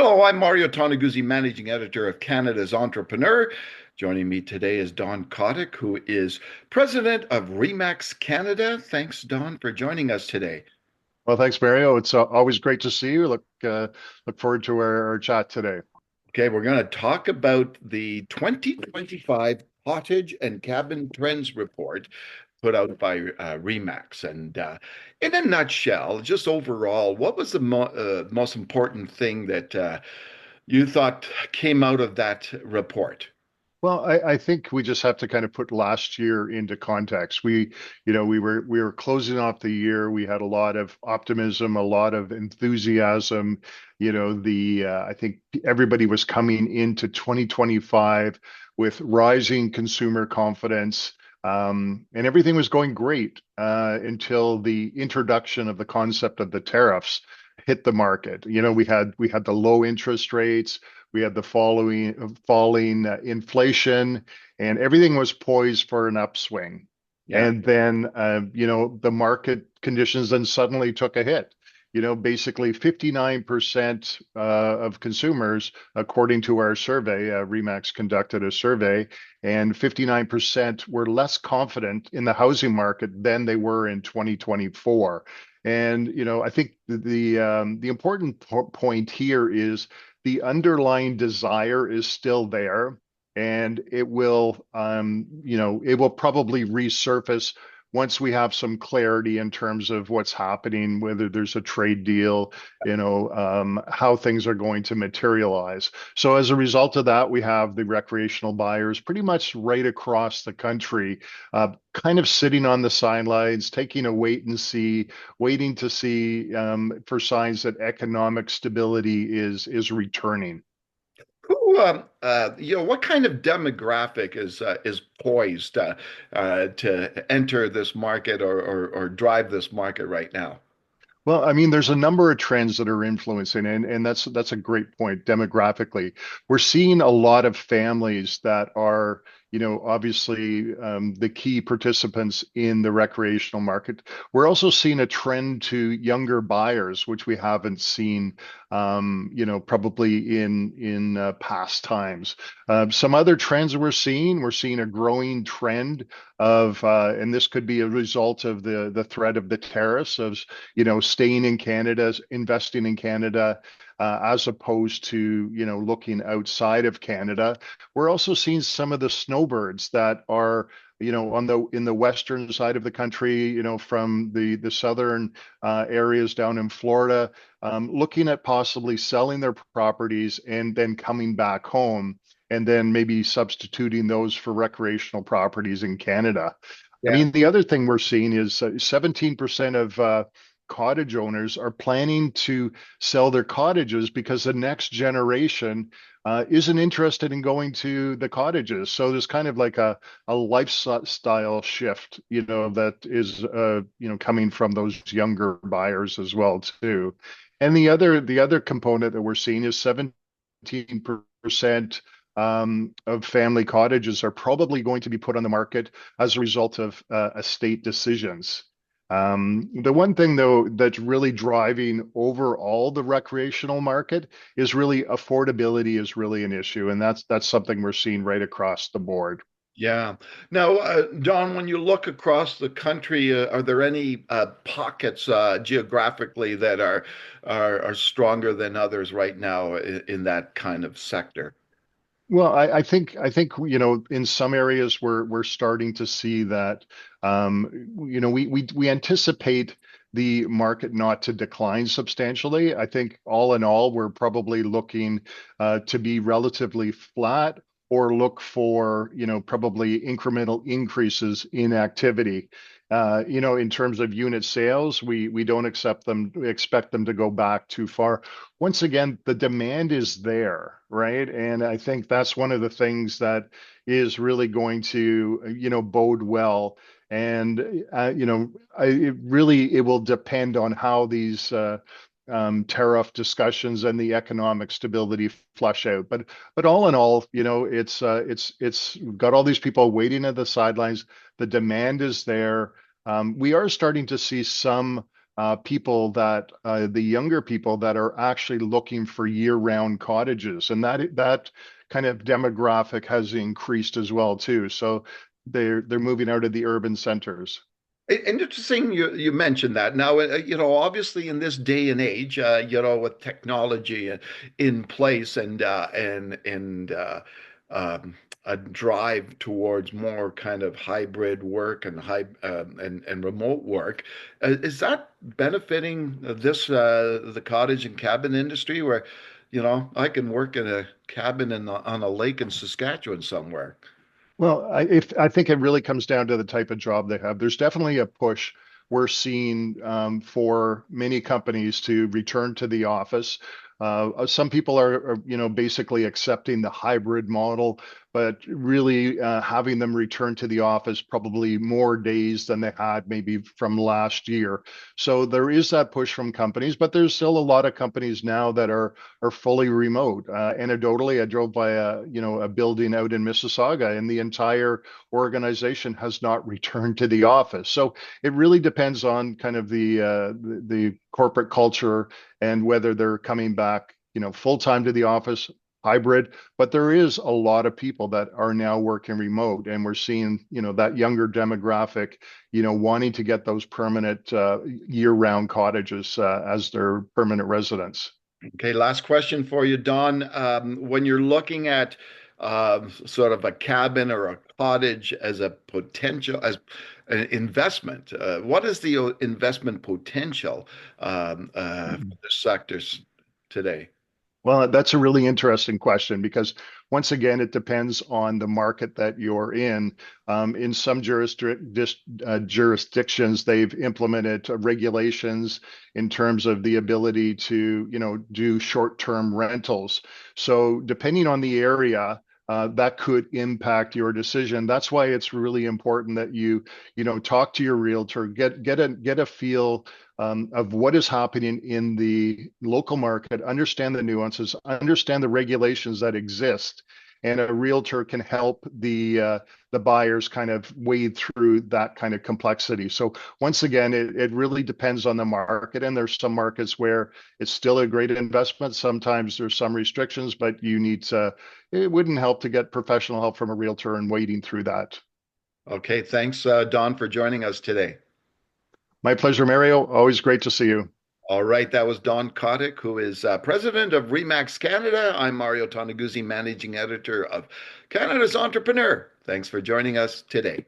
Hello, I'm Mario Toneguzzi, Managing Editor of Canada's Entrepreneur. Joining me today is Don Kottick, who is President of REMAX Canada. Thanks, Don, for joining us today. Well, thanks, Mario. It's always great to see you. Look forward to our chat today. Okay, we're going to talk about the 2025 Cottage and Cabin Trends Report put out by REMAX. And in a nutshell, just overall, what was the most important thing that you thought came out of that report? Well, I think we just have to kind of put last year into context. We were closing off the year. We had a lot of optimism, a lot of enthusiasm. I think everybody was coming into 2025 with rising consumer confidence. And everything was going great until the introduction of the concept of the tariffs hit the market. We had the low interest rates, we had the falling inflation, and everything was poised for an upswing. Yeah. And then, the market conditions then suddenly took a hit. Basically 59% of consumers, according to our survey, Remax conducted a survey, and 59% were less confident in the housing market than they were in 2024. And I think the important point here is the underlying desire is still there, and it will probably resurface once we have some clarity in terms of what's happening, whether there's a trade deal, how things are going to materialize. So as a result of that, we have the recreational buyers pretty much right across the country, kind of sitting on the sidelines, taking a wait and see, waiting to see for signs that economic stability is returning. What kind of demographic is poised to enter this market or drive this market right now? Well, I mean, there's a number of trends that are influencing, and that's a great point demographically. We're seeing a lot of families that are, obviously the key participants in the recreational market. We're also seeing a trend to younger buyers, which we haven't seen, probably in past times. Some other trends we're seeing a growing trend of, and this could be a result of the threat of the tariffs of staying in Canada, investing in Canada, as opposed to, looking outside of Canada. We're also seeing some of the snowbirds that are, in the western side of the country, from the southern areas down in Florida, looking at possibly selling their properties and then coming back home and then maybe substituting those for recreational properties in Canada. I Yeah. mean, the other thing we're seeing is 17% of cottage owners are planning to sell their cottages because the next generation isn't interested in going to the cottages. So there's kind of like a lifestyle shift, that is, coming from those younger buyers as well too. And the other component that we're seeing is 17% of family cottages are probably going to be put on the market as a result of estate decisions. The one thing, though, that's really driving overall the recreational market is really affordability is really an issue, and that's something we're seeing right across the board. Yeah. Now, John, when you look across the country, are there any pockets geographically that are stronger than others right now in that kind of sector? Well, I think in some areas we're starting to see that we anticipate the market not to decline substantially. I think all in all, we're probably looking to be relatively flat or look for probably incremental increases in activity. In terms of unit sales, we don't expect them to go back too far. Once again, the demand is there, right? And I think that's one of the things that is really going to, bode well. And it will depend on how these tariff discussions and the economic stability flush out. But all in all, it's got all these people waiting at the sidelines. The demand is there. We are starting to see some people that the younger people that are actually looking for year-round cottages, and that kind of demographic has increased as well too. So they're moving out of the urban centers. Interesting you mentioned that. Now, obviously in this day and age, with technology in place and a drive towards more kind of hybrid work and and remote work, is that benefiting the cottage and cabin industry where, I can work in a cabin on a lake in Saskatchewan somewhere? Well, I think it really comes down to the type of job they have. There's definitely a push we're seeing for many companies to return to the office. Some people are basically accepting the hybrid model, but really having them return to the office probably more days than they had maybe from last year. So there is that push from companies, but there's still a lot of companies now that are fully remote. Anecdotally, I drove by a building out in Mississauga, and the entire organization has not returned to the office. So it really depends on kind of the corporate culture and whether they're coming back, full time to the office, hybrid. But there is a lot of people that are now working remote, and we're seeing, that younger demographic, wanting to get those permanent year-round cottages as their permanent residence. Okay, last question for you, Don. When you're looking at sort of a cabin or a cottage as a potential as an investment, what is the investment potential for the sectors today? Well, that's a really interesting question because once again, it depends on the market that you're in. In some jurisdictions, they've implemented regulations in terms of the ability to, do short-term rentals. So depending on the area, that could impact your decision. That's why it's really important that you talk to your realtor, get a feel of what is happening in the local market, understand the nuances, understand the regulations that exist, and a realtor can help the buyers kind of wade through that kind of complexity. So once again, it really depends on the market, and there's some markets where it's still a great investment. Sometimes there's some restrictions, but it wouldn't help to get professional help from a realtor and wading through that. Okay, thanks, Don, for joining us today. My pleasure, Mario. Always great to see you. All right, that was Don Kottick, who is president of Remax Canada. I'm Mario Toneguzzi, managing editor of Canada's Entrepreneur. Thanks for joining us today.